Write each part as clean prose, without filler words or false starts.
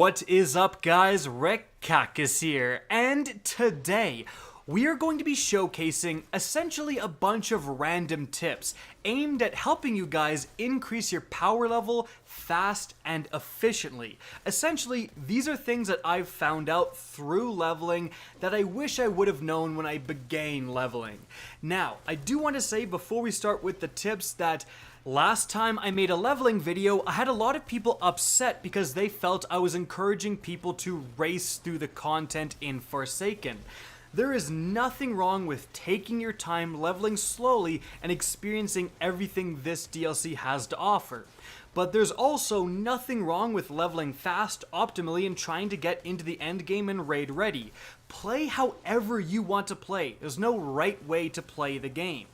What is up, guys? Rick here, and today we are going to be showcasing essentially a bunch of random tips aimed at helping you guys increase your power level fast and efficiently. Essentially, these are things that I've found out through leveling that I wish I would have known when I began leveling. Now, I do want to say before we start with the tips that last time I made a leveling video, I had a lot of people upset because they felt I was encouraging people to race through the content in Forsaken. There is nothing wrong with taking your time, leveling slowly, and experiencing everything this DLC has to offer. But there's also nothing wrong with leveling fast, optimally, and trying to get into the end game and raid ready. Play however you want to play. There's no right way to play the game.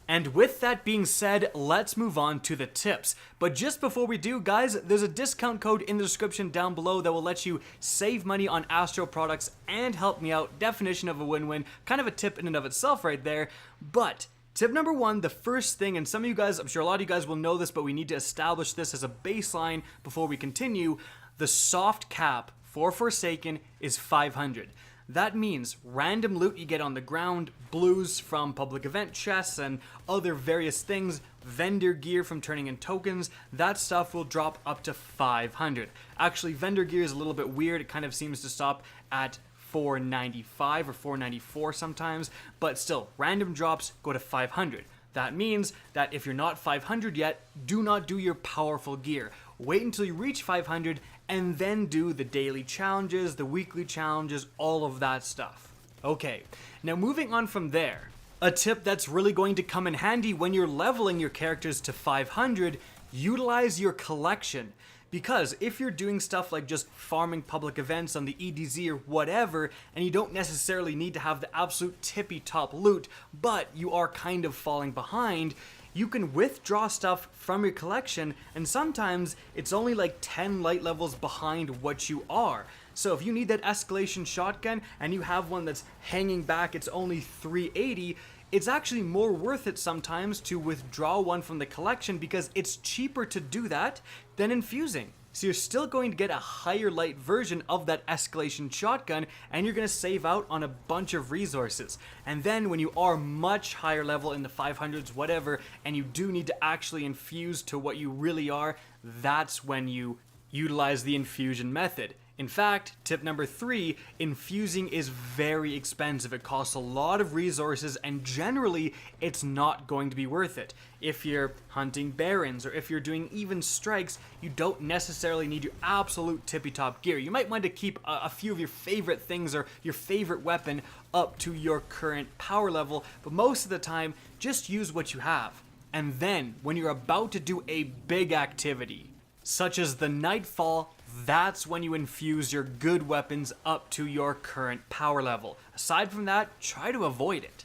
And with that being said, let's move on to the tips. But just before we do, guys, there's a discount code in the description down below that will let you save money on ASTRO products and help me out. Definition of a win-win. Kind of a tip in and of itself right there. But tip number one, the first thing, and some of you guys, I'm sure a lot of you guys will know this, but we need to establish this as a baseline before we continue. The soft cap for Forsaken is 500. That means random loot you get on the ground, blues from public event chests and other various things, vendor gear from turning in tokens, that stuff will drop up to 500. Actually, vendor gear is a little bit weird. It kind of seems to stop at 495 or 494 sometimes, but still, random drops go to 500. That means that if you're not 500 yet, do not do your powerful gear. Wait until you reach 500 and then do the daily challenges, the weekly challenges, all of that stuff. Okay, now moving on from there, a tip that's really going to come in handy when you're leveling your characters to 500, utilize your collection. Because if you're doing stuff like just farming public events on the EDZ or whatever, and you don't necessarily need to have the absolute tippy top loot, but you are kind of falling behind, you can withdraw stuff from your collection, and sometimes it's only like 10 light levels behind what you are. So if you need that escalation shotgun and you have one that's hanging back, it's only 380, it's actually more worth it sometimes to withdraw one from the collection because it's cheaper to do that than infusing. So you're still going to get a higher light version of that escalation shotgun, and you're going to save out on a bunch of resources. And then when you are much higher level in the 500s, whatever, and you do need to actually infuse to what you really are, that's when you utilize the infusion method. In fact, tip number 3, infusing is very expensive. It costs a lot of resources and generally it's not going to be worth it. If you're hunting barons or if you're doing even strikes, you don't necessarily need your absolute tippy top gear. You might want to keep a few of your favorite things or your favorite weapon up to your current power level, but most of the time, just use what you have. And then, when you're about to do a big activity, such as the Nightfall, that's when you infuse your good weapons up to your current power level. Aside from that, try to avoid it.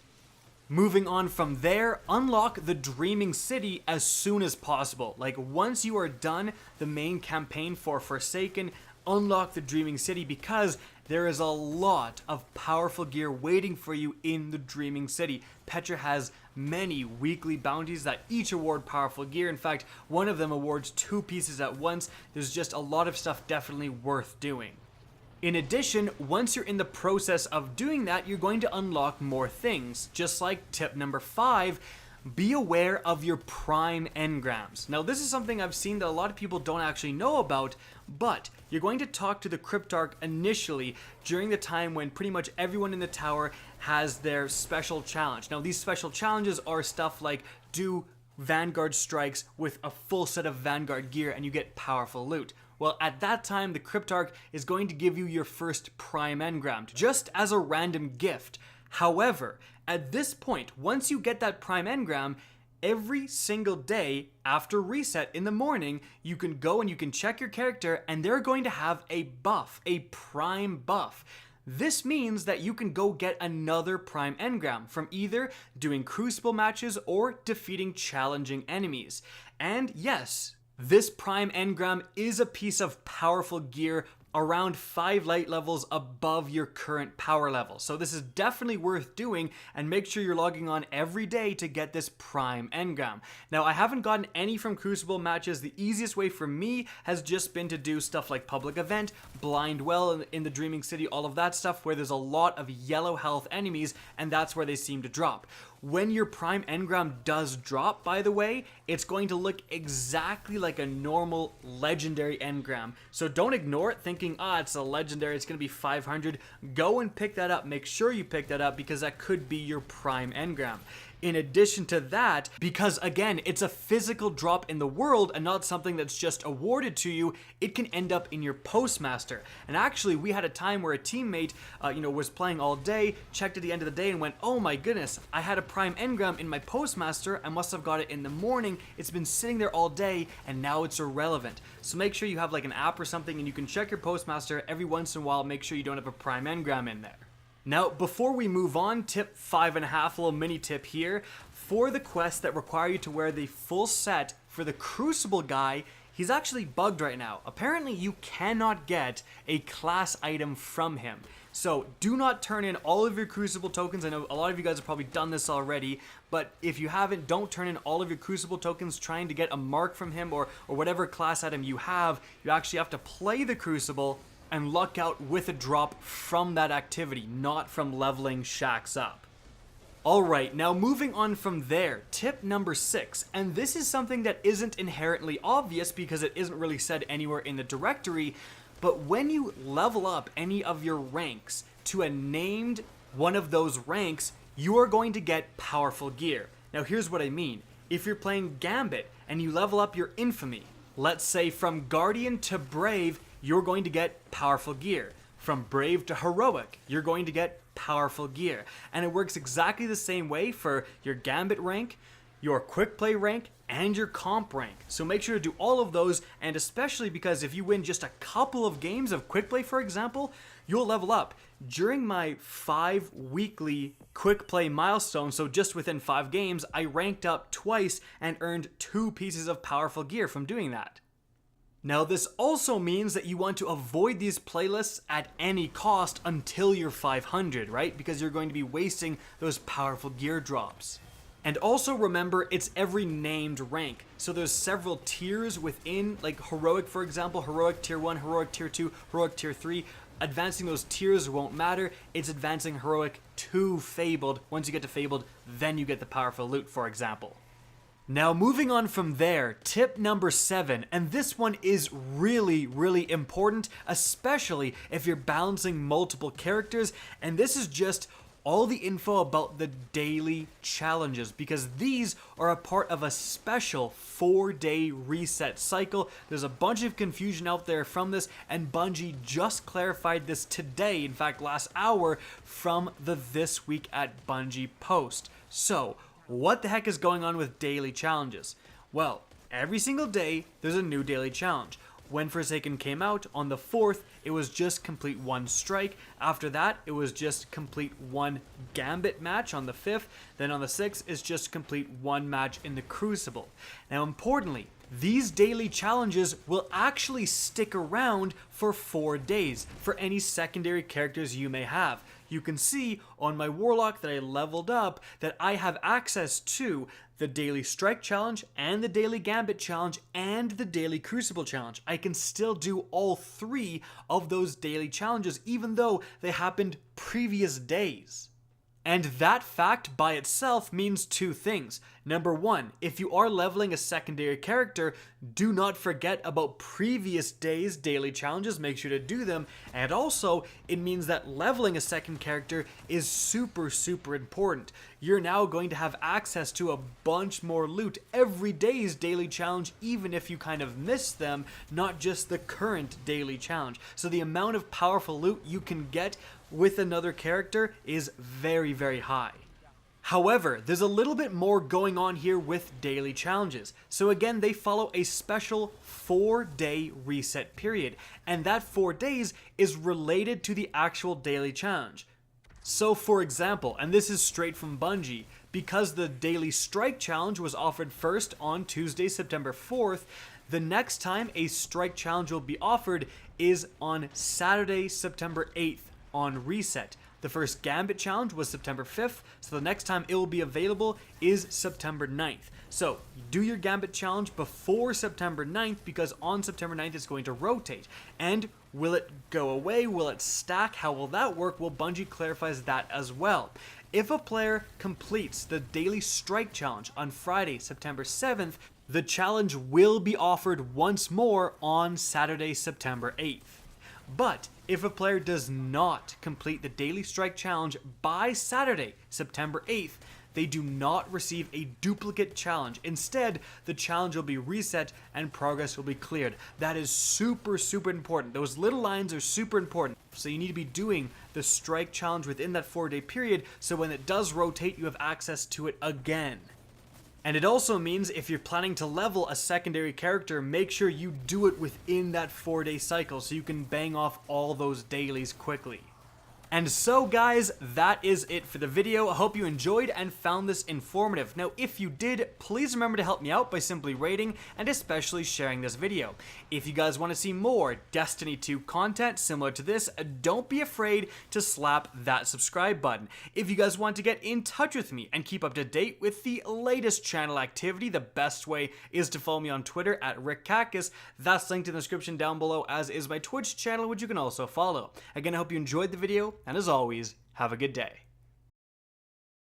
Moving on from there, unlock the Dreaming City as soon as possible. Like once you are done the main campaign for Forsaken, unlock the Dreaming City because there is a lot of powerful gear waiting for you in the Dreaming City. Petra has many weekly bounties that each award powerful gear. In fact, one of them awards 2 pieces at once. There's just a lot of stuff definitely worth doing. In addition, once you're in the process of doing that, you're going to unlock more things. Just like tip number 5, be aware of your prime engrams. Now this is something I've seen that a lot of people don't actually know about, but you're going to talk to the Cryptarch initially during the time when pretty much everyone in the tower has their special challenge. Now these special challenges are stuff like do Vanguard strikes with a full set of Vanguard gear and you get powerful loot. Well, at that time, the Cryptarch is going to give you your first prime engram, just as a random gift. However, at this point, once you get that prime engram, every single day after reset in the morning, you can go and you can check your character and they're going to have a buff, a prime buff. This means that you can go get another prime engram from either doing crucible matches or defeating challenging enemies. And yes, this prime engram is a piece of powerful gear around 5 light levels above your current power level. So this is definitely worth doing, and make sure you're logging on every day to get this prime engram. Now, I haven't gotten any from Crucible matches. The easiest way for me has just been to do stuff like Public Event, Blind Well in the Dreaming City, all of that stuff where there's a lot of yellow health enemies, and that's where they seem to drop. When your prime engram does drop, by the way, it's going to look exactly like a normal legendary engram. So don't ignore it thinking, it's a legendary, it's going to be 500. Go and pick that up. Make sure you pick that up because that could be your prime engram. In addition to that, because again, it's a physical drop in the world and not something that's just awarded to you, it can end up in your postmaster. And actually, we had a time where a teammate, was playing all day, checked at the end of the day and went, oh my goodness, I had a prime engram in my postmaster. I must have got it in the morning. It's been sitting there all day and now it's irrelevant. So make sure you have like an app or something and you can check your postmaster every once in a while. Make sure you don't have a prime engram in there. Now, before we move on, tip 5.5, little mini tip here. For the quests that require you to wear the full set for the Crucible guy, he's actually bugged right now. Apparently, you cannot get a class item from him. So do not turn in all of your Crucible tokens. I know a lot of you guys have probably done this already, but if you haven't, don't turn in all of your Crucible tokens trying to get a mark from him or whatever class item you have. You actually have to play the Crucible and luck out with a drop from that activity, not from leveling shacks up. Alright, now moving on from there, tip number 6, and this is something that isn't inherently obvious because it isn't really said anywhere in the directory, but when you level up any of your ranks to a named one of those ranks, you are going to get powerful gear. Now here's what I mean. If you're playing Gambit and you level up your Infamy, let's say from Guardian to Brave, you're going to get powerful gear. From Brave to Heroic, you're going to get powerful gear. And it works exactly the same way for your Gambit rank, your Quick Play rank, and your Comp rank. So make sure to do all of those, and especially because if you win just a couple of games of Quick Play, for example, you'll level up. During my 5 weekly Quick Play milestone, so just within 5 games, I ranked up twice and earned 2 pieces of powerful gear from doing that. Now, this also means that you want to avoid these playlists at any cost until you're 500, right? Because you're going to be wasting those powerful gear drops. And also remember, it's every named rank. So there's several tiers within, like Heroic, for example, Heroic Tier 1, Heroic Tier 2, Heroic Tier 3. Advancing those tiers won't matter. It's advancing Heroic to Fabled. Once you get to Fabled, then you get the powerful loot, for example. Now, moving on from there, tip number 7, and this one is really, really important, especially if you're balancing multiple characters, and this is just all the info about the daily challenges, because these are a part of a special 4-day reset cycle. There's a bunch of confusion out there from this, and Bungie just clarified this today, in fact last hour, from the This Week at Bungie post. So, what the heck is going on with daily challenges? Well, every single day, there's a new daily challenge. When Forsaken came out, on the 4th, it was just complete 1 strike. After that, it was just complete 1 Gambit match on the 5th. Then on the 6th, it's just complete 1 match in the Crucible. Now, importantly, these daily challenges will actually stick around for 4 days for any secondary characters you may have. You can see on my Warlock that I leveled up that I have access to the Daily Strike Challenge and the Daily Gambit Challenge and the Daily Crucible Challenge. I can still do all 3 of those daily challenges even though they happened previous days. And that fact by itself means 2 things. Number 1, if you are leveling a secondary character, do not forget about previous days' daily challenges, make sure to do them. And also, it means that leveling a second character is super, super important. You're now going to have access to a bunch more loot every day's daily challenge, even if you kind of miss them, not just the current daily challenge. So the amount of powerful loot you can get with another character is very, very high. However, there's a little bit more going on here with daily challenges. So again, they follow a special 4-day reset period, and that 4 days is related to the actual daily challenge. So for example, and this is straight from Bungie, because the Daily Strike Challenge was offered first on Tuesday, September 4th, the next time a Strike Challenge will be offered is on Saturday, September 8th on Reset. The first Gambit Challenge was September 5th, so the next time it will be available is September 9th. So, do your Gambit Challenge before September 9th, because on September 9th it's going to rotate. And will it go away? Will it stack? How will that work? Well, Bungie clarifies that as well. If a player completes the Daily Strike Challenge on Friday, September 7th, the challenge will be offered once more on Saturday, September 8th. But if a player does not complete the Daily Strike Challenge by Saturday, September 8th, they do not receive a duplicate challenge. Instead, the challenge will be reset and progress will be cleared. That is super, super important. Those little lines are super important. So you need to be doing the Strike Challenge within that 4-day period, so when it does rotate, you have access to it again. And it also means if you're planning to level a secondary character, make sure you do it within that 4-day cycle so you can bang off all those dailies quickly. And so guys, that is it for the video. I hope you enjoyed and found this informative. Now, if you did, please remember to help me out by simply rating and especially sharing this video. If you guys want to see more Destiny 2 content similar to this, don't be afraid to slap that subscribe button. If you guys want to get in touch with me and keep up to date with the latest channel activity, the best way is to follow me on Twitter at RickCactus. That's linked in the description down below, as is my Twitch channel, which you can also follow. Again, I hope you enjoyed the video. And as always, have a good day.